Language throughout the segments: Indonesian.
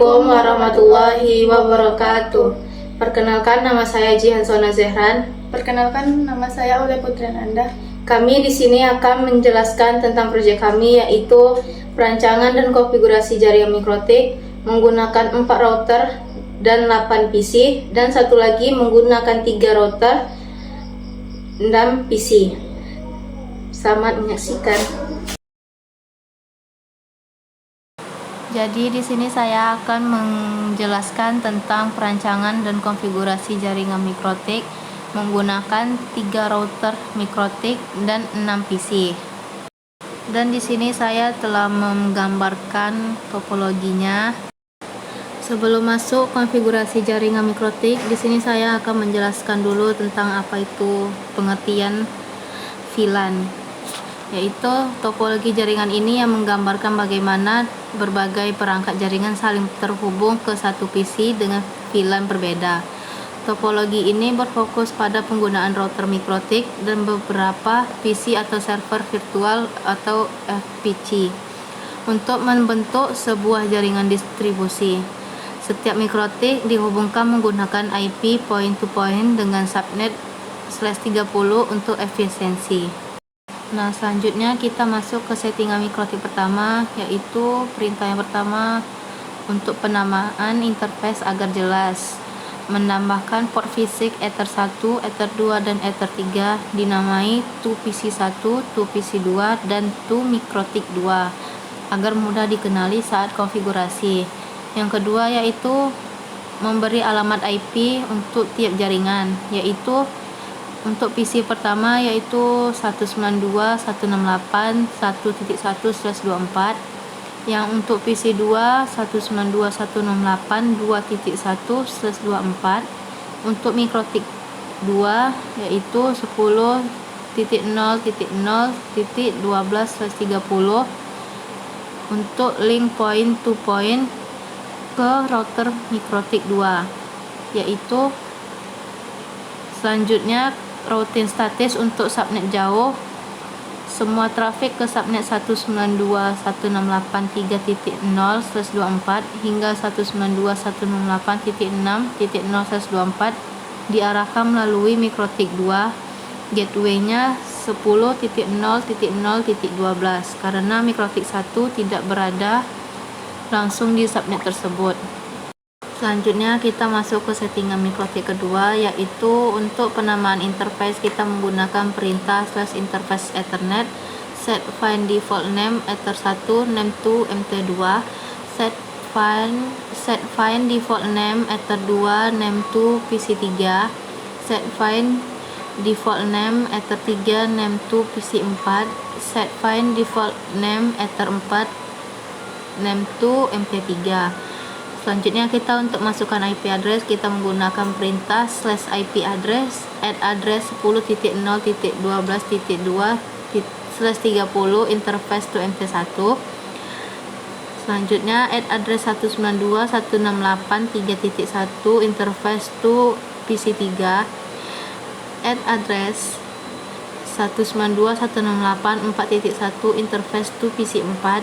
Assalamualaikum warahmatullahi wabarakatuh. Perkenalkan, nama saya Jihan Sona Zehran. Perkenalkan, nama saya Oleh Putriananda. Kami di sini akan menjelaskan tentang proyek kami, yaitu perancangan dan konfigurasi jaringan mikrotik menggunakan 4 router dan 8 PC, dan satu lagi menggunakan 3 router dan PC. Selamat menyaksikan. Jadi di sini saya akan menjelaskan tentang perancangan dan konfigurasi jaringan mikrotik menggunakan 3 router mikrotik dan 6 PC. Dan di sini saya telah menggambarkan topologinya. Sebelum masuk konfigurasi jaringan mikrotik, di sini saya akan menjelaskan dulu tentang apa itu pengertian VLAN, yaitu topologi jaringan ini yang menggambarkan bagaimana berbagai perangkat jaringan saling terhubung ke satu PC dengan VLAN berbeda. Topologi ini berfokus pada penggunaan router mikrotik dan beberapa PC atau server virtual atau FPC untuk membentuk sebuah jaringan distribusi. Setiap mikrotik dihubungkan menggunakan IP point-to-point dengan subnet /30 untuk efisiensi. Nah, selanjutnya kita masuk ke settingan mikrotik pertama, yaitu perintah yang pertama untuk penamaan interface agar jelas. Menambahkan port fisik Ether 1, Ether 2, dan Ether 3 dinamai ToPC1, ToPC2, dan ToMikrotik 2 agar mudah dikenali saat konfigurasi. Yang kedua yaitu memberi alamat IP untuk tiap jaringan, yaitu untuk PC pertama yaitu 192.168.1.1/24, yang untuk PC 2 192.168.2.1/24, untuk mikrotik 2 yaitu 10.0.0.12/30 untuk link point to point ke router mikrotik 2, yaitu selanjutnya routing status untuk subnet jauh, semua trafik ke subnet 192.168.3.0/24 hingga 192.168.6.0/24 diarahkan melalui mikrotik 2, gateway-nya 10.0.0.12 karena mikrotik 1 tidak berada langsung di subnet tersebut. Selanjutnya kita masuk ke settingan mikrotik kedua, yaitu untuk penamaan interface kita menggunakan perintah /interface Ethernet, set find default name Ether 1 name to mt2, set find default name Ether 2 name to PC3, set find default name Ether 3 name to PC4, set find default name Ether 4 name to mt3. Selanjutnya kita untuk masukkan IP address kita menggunakan perintah /IP address add address 10.0.12.2/30 interface to mt1. Selanjutnya add address 192.168.3.1 interface to PC3, add address 192.168.4.1 interface to PC4,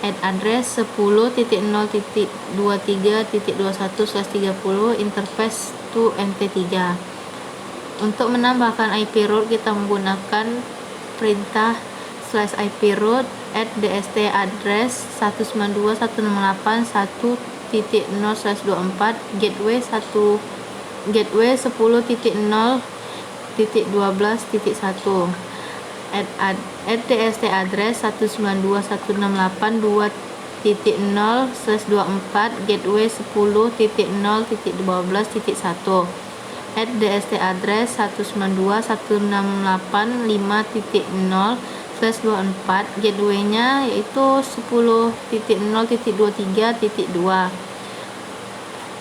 add address 10.0.23.21/30 interface to mt3. Untuk menambahkan IP route kita menggunakan perintah /IP route add dst address 192.168.1.0/24 gateway 10.0.12.1 add dst address 192.168.2.0/24 gateway 10.0.12.1 add dst address 192.168.5.0/24 gateway-nya yaitu 10.0.23.2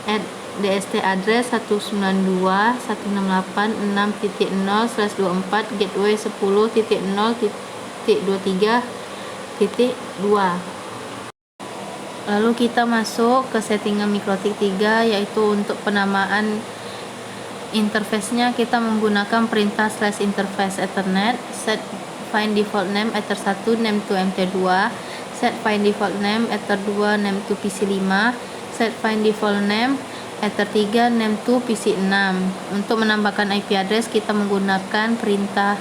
add dst address 192.168.6.0/24 gateway 10.0.23.2. Lalu kita masuk ke settingan mikrotik 3, yaitu untuk penamaan interface-nya kita menggunakan perintah /interface Ethernet, set find default name Ether 1 name to mt2, set find default name Ether 2 name to PC5, set find default name, Ether 3 name to PC6. Untuk menambahkan IP address kita menggunakan perintah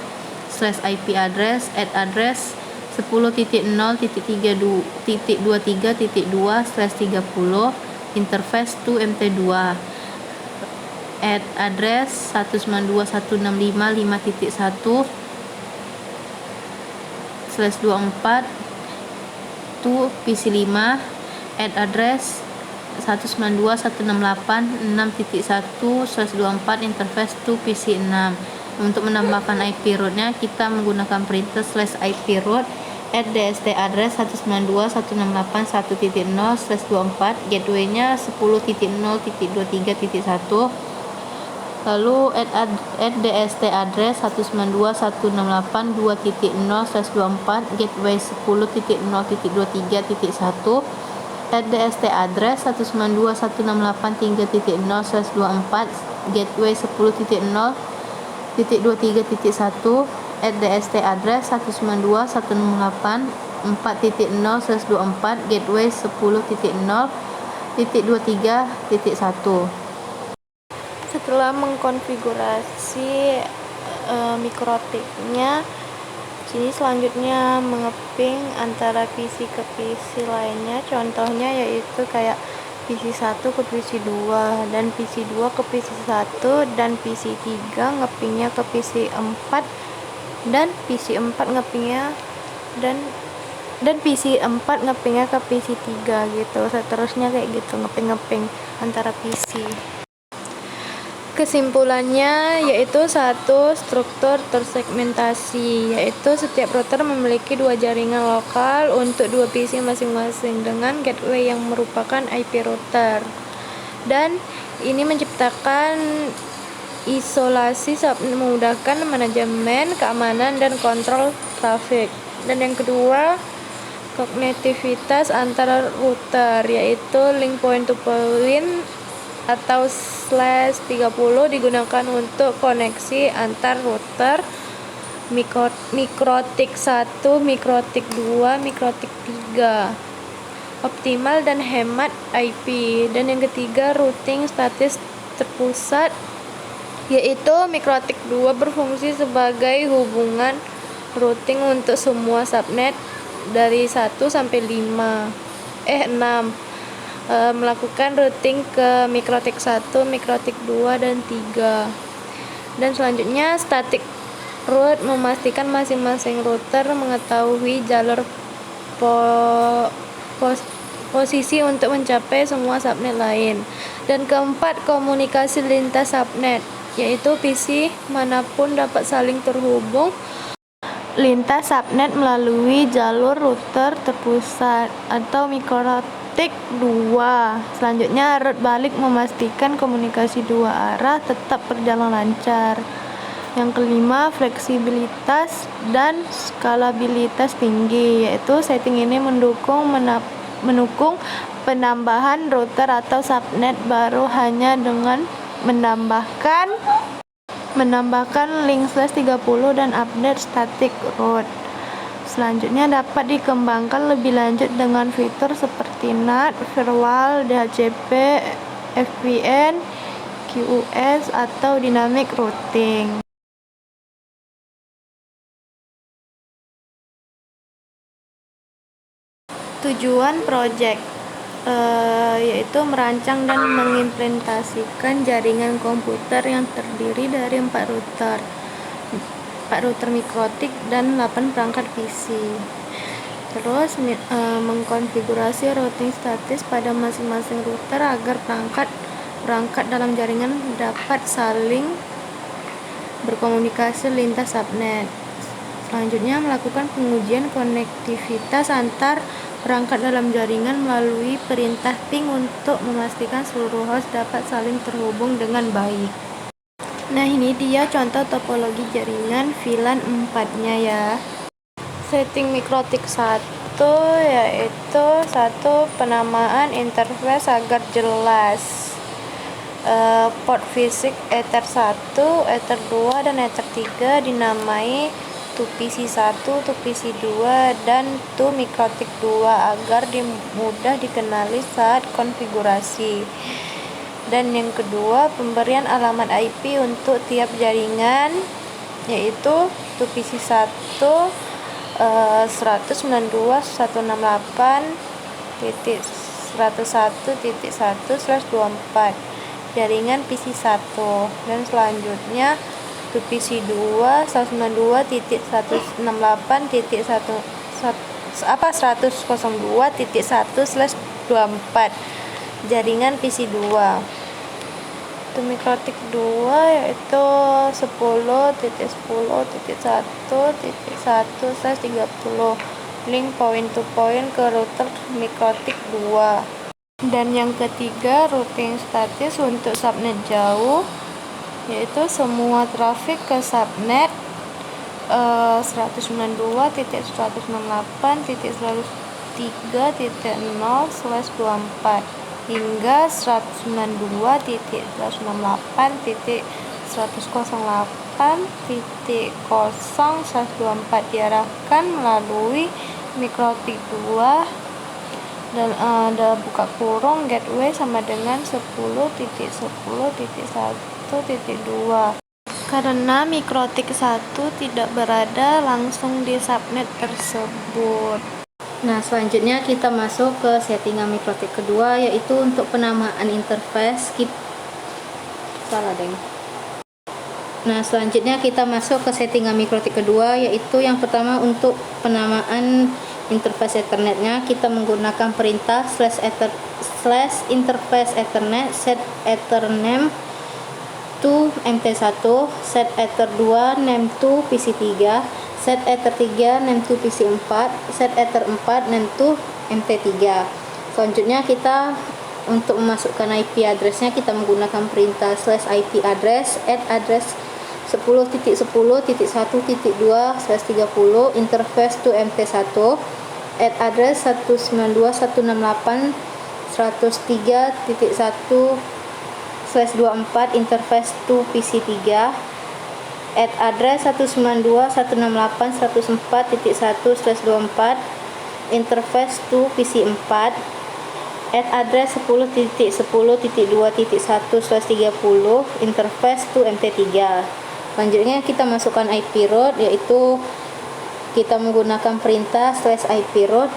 /IP address @address 10.0.23.2/30 interface to MT2 @address 192.165.5.1/24 to PC5 @address 192.168.6.1/24 interface to PC6. Untuk menambahkan IP root-nya kita menggunakan perintah /IP root @dst address 192.168.1.0/24 gateway-nya 10.0.23.1 lalu @dst address 192.168.2.0/24 gateway 10.0.23.1 @dst address 192.168.3.0/24 gateway 10.0.23.1 @dst address 192.168.4.0/24 gateway 10.0.23.1. Setelah mengkonfigurasi mikrotiknya, sini selanjutnya mengeping antara PC ke PC lainnya. Contohnya yaitu kayak PC1 ke PC2 dan PC2 ke PC1 dan PC3 ngepingnya ke PC4 dan PC4 ngepingnya dan PC4 ngepingnya ke PC3 gitu. Seterusnya kayak gitu ngeping antara PC. Kesimpulannya yaitu satu, struktur tersegmentasi, yaitu setiap router memiliki dua jaringan lokal untuk dua PC masing-masing dengan gateway yang merupakan IP router, dan ini menciptakan isolasi memudahkan manajemen keamanan dan kontrol trafik. Dan yang kedua, konektivitas antara router, yaitu link point to point atau /30 digunakan untuk koneksi antar router mikrotik 1, mikrotik 2, mikrotik 3 optimal dan hemat IP. Dan yang ketiga, routing statis terpusat, yaitu mikrotik 2 berfungsi sebagai hubungan routing untuk semua subnet dari 1 sampai 6 melakukan routing ke mikrotik 1, mikrotik 2 dan 3. Dan selanjutnya, static route memastikan masing-masing router mengetahui jalur posisi untuk mencapai semua subnet lain. Dan keempat, komunikasi lintas subnet, yaitu PC manapun dapat saling terhubung lintas subnet melalui jalur router terpusat atau mikrotik 2. Selanjutnya, route balik memastikan komunikasi dua arah tetap berjalan lancar. Yang kelima, fleksibilitas dan skalabilitas tinggi, yaitu setting ini mendukung penambahan router atau subnet baru hanya dengan menambahkan link /30 dan update static route. Selanjutnya, dapat dikembangkan lebih lanjut dengan fitur seperti NAT, firewall, DHCP, VPN, QoS, atau dynamic routing. Tujuan project yaitu merancang dan mengimplementasikan jaringan komputer yang terdiri dari 4 router mikrotik dan 8 perangkat PC. Terus mengkonfigurasi routing statis pada masing-masing router agar perangkat dalam jaringan dapat saling berkomunikasi lintas subnet. Selanjutnya, melakukan pengujian konektivitas antar perangkat dalam jaringan melalui perintah ping untuk memastikan seluruh host dapat saling terhubung dengan baik. Nah, ini dia contoh topologi jaringan VLAN 4-nya ya. Setting mikrotik 1 yaitu 1. Penamaan interface agar jelas. Port fisik Ether 1, Ether 2, dan Ether 3 dinamai to PC1, to PC2, dan to mikrotik 2 agar mudah dikenali saat konfigurasi. Dan yang kedua, pemberian alamat IP untuk tiap jaringan, yaitu to PC1 192.168.101.1/24 jaringan PC1, dan selanjutnya to PC2 192.102.1/24 jaringan PC2. To mikrotik 2 yaitu 10.10.1.1/30 link point to point ke router mikrotik 2. Dan yang ketiga, routing status untuk subnet jauh, yaitu semua trafik ke subnet 192.168.103.0/24 hingga 192.168.0/24 diarahkan melalui mikrotik 2 dan ada buka kurung gateway sama dengan 10.10.1.2 karena mikrotik 1 tidak berada langsung di subnet tersebut. Nah, selanjutnya kita masuk ke settingan mikrotik kedua, yaitu untuk penamaan interface. Nah, selanjutnya kita masuk ke settingan mikrotik kedua, yaitu yang pertama untuk penamaan interface Ethernetnya. Kita menggunakan perintah /interface Ethernet set Ethername to MT1, set Ether2 name to PC3, set Ether3 name to PC4, set Ether4 name to MT3. Selanjutnya kita untuk memasukkan IP address-nya kita menggunakan perintah /IP address add address 10.10.1.2/30 interface to MT1 add address 192.168.103.1/24 interface to PC3 add address 192.168.104.1/24 interface to PC4 add address 10.10.2.1/30 interface to MT3. Selanjutnya kita masukkan IP route, yaitu kita menggunakan perintah /IP route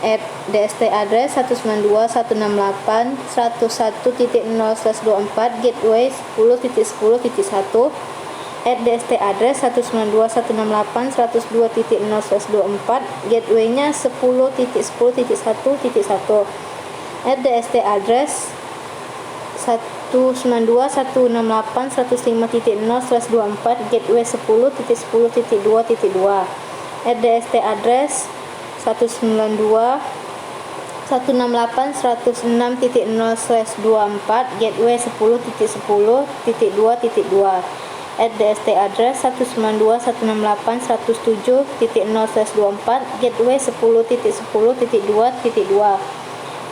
add DST address 192.168.101.0/24 gateway 10.10.1 add DST address 192.168.102.0/24 gateway-nya 10.10.1.1 add DST address 192.168.105.0/24 gateway 10.10.2.2 add DST address 192.168.106.0/24 gateway 10.10.2.2 add DST address 192.168.107.0/24 gateway 10.10.2.2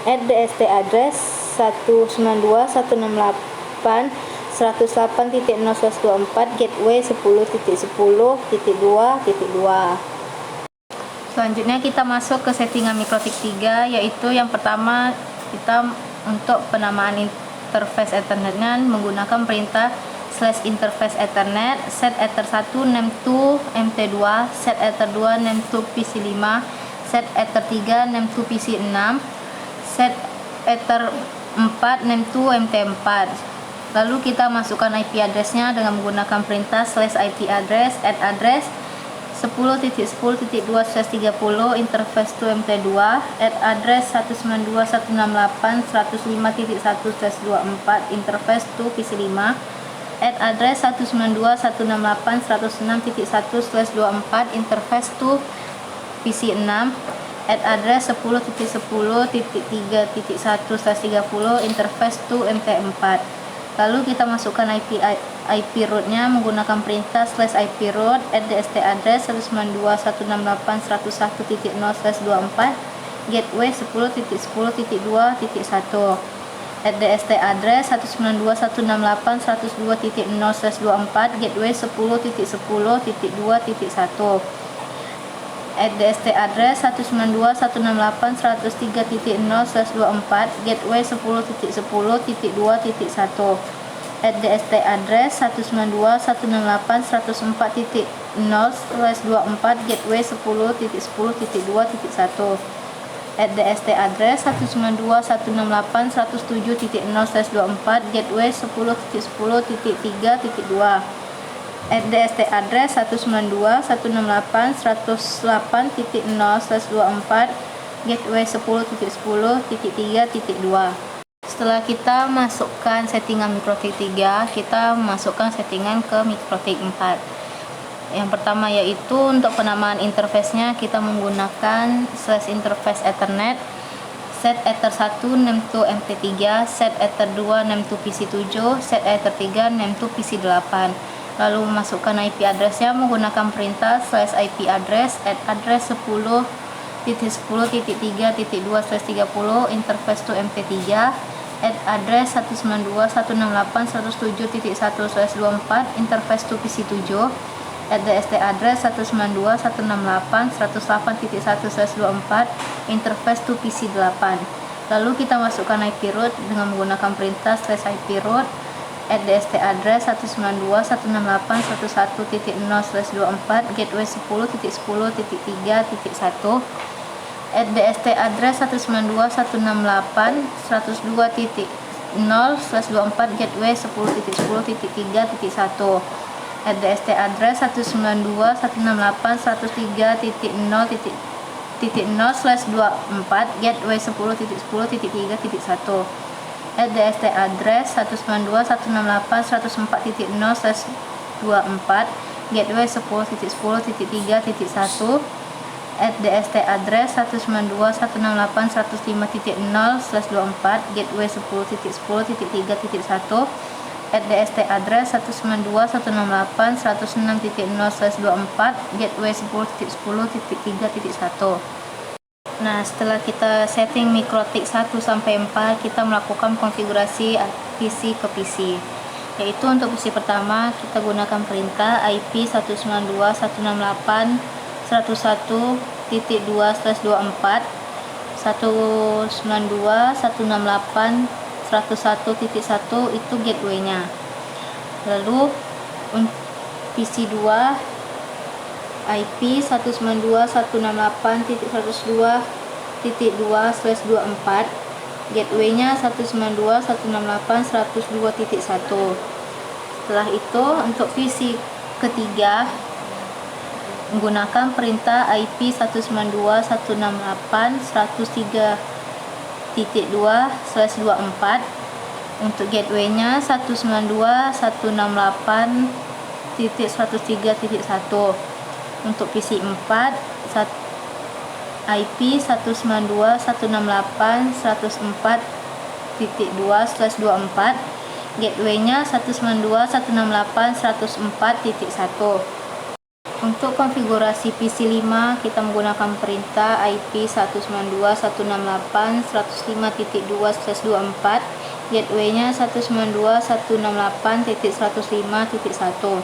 add DST address 192.168.108.0/24 gateway 10.10.2.2. Selanjutnya kita masuk ke settingan mikrotik 3, yaitu yang pertama kita untuk penamaan interface Ethernetnya menggunakan perintah /interface Ethernet set Ether1 name to MT2 set Ether2 name to PC5 set Ether3 name to PC6 set Ether4 name to MT4. Lalu kita masukkan IP address-nya dengan menggunakan perintah /IP address add address 10.10.2/30 interface to MT2 add address 192.168.105.1/24 interface to PC5 add address 192.168.106.1/24 interface to PC6 add address 10.10.3.1/30 interface to MT4. Lalu kita masukkan IP route-nya menggunakan perintah /IP route add DST address 192.168.101.0/24 gateway 10.10.2.1 DST address 192.168.102.0/24 gateway 10.10.2.1. DST address 192.168.103.0/24 gateway 10.10.2.1. DST address 192.168.104.0/24 gateway 10.10.2.1. DST address 192.168.107.0/24 gateway 10.10.3.2. DST address 192.168.108.0/24 gateway 10.10.3.2. Setelah kita masukkan settingan mikrotik 3, kita masukkan settingan ke mikrotik 4. Yang pertama yaitu untuk penamaan interface-nya kita menggunakan /interface Ethernet, set ether 1 name to MT3, set ether 2 name to PC7, set ether 3 name to PC8. Lalu masukkan IP address-nya menggunakan perintah /IP address address 10.10.3.2/30 interface to MT3 address 192.168.107.1/24 interface to PC7 DST address 192.168.108.1/24 interface to PC8. Lalu kita masukkan IP root dengan menggunakan perintah /IP root DST address 192.168.101.0/24 gateway 10.10.3.1. DST address 192.168.102.0/24 gateway 10.10.3.1. DST address 192.103.0.0/24 gateway 10.10.3.1. DST address 192.168.104.0/24 gateway 10.10.3.1. DST address 192.168.105.0/24 gateway 10.10.3.1. DST address 192.168.106.0/24 gateway 10.10.3.1. Nah, setelah kita setting mikrotik 1 sampai 4, kita melakukan konfigurasi PC ke PC. Yaitu untuk PC pertama kita gunakan perintah IP 192.168.101.2/24 192.168.101.1 itu gateway-nya. Lalu PC 2 IP 192.168.102.2/24 gateway-nya 192.168.102.1. Setelah itu untuk PC ketiga menggunakan perintah IP 192.168.103.2/24 untuk gateway-nya 192.168.103.1. untuk PC 4 IP 192.168.104.2/24 gateway-nya 192.168.104.1. Untuk konfigurasi PC 5 kita menggunakan perintah IP 192.168.105.2/24 gateway-nya 192.168.105.1.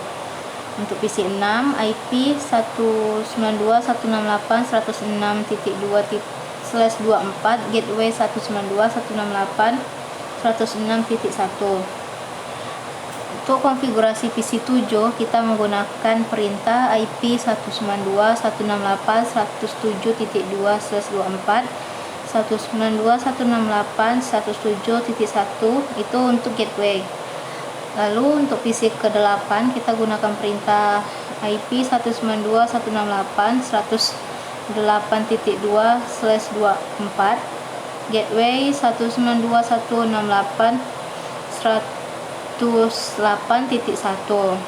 Untuk PC 6 IP 192.168.106.2/24 gateway 192.168.106.1. Untuk konfigurasi PC 7 kita menggunakan perintah IP 192.168.107.2/24 192.168.107.1 itu untuk gateway. Lalu untuk PC ke-8 kita gunakan perintah IP 192.168.108.2/24 gateway 192.168.108.1.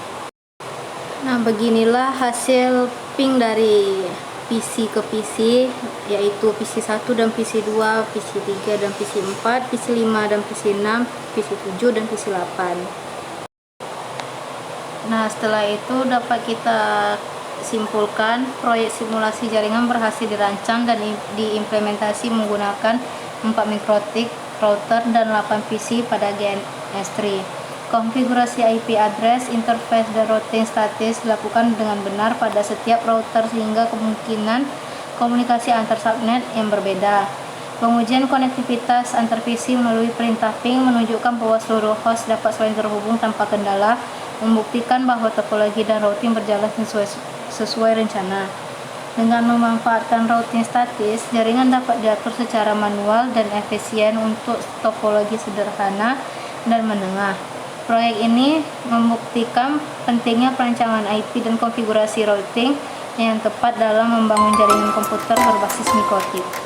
Nah, beginilah hasil ping dari PC ke PC, yaitu PC 1 dan PC 2, PC 3 dan PC 4, PC 5 dan PC 6, PC 7 dan PC 8. Nah, setelah itu dapat kita simpulkan proyek simulasi jaringan berhasil dirancang dan diimplementasi menggunakan 4 mikrotik router dan 8 PC pada GNS3. Konfigurasi IP address, interface, dan routing status dilakukan dengan benar pada setiap router sehingga kemungkinan komunikasi antar subnet yang berbeda. Pengujian konektivitas antar PC melalui perintah ping menunjukkan bahwa seluruh host dapat saling terhubung tanpa kendala, membuktikan bahwa topologi dan routing berjalan sesuai rencana. Dengan memanfaatkan routing statis, jaringan dapat diatur secara manual dan efisien untuk topologi sederhana dan menengah. Proyek ini membuktikan pentingnya perancangan IP dan konfigurasi routing yang tepat dalam membangun jaringan komputer berbasis mikrotik.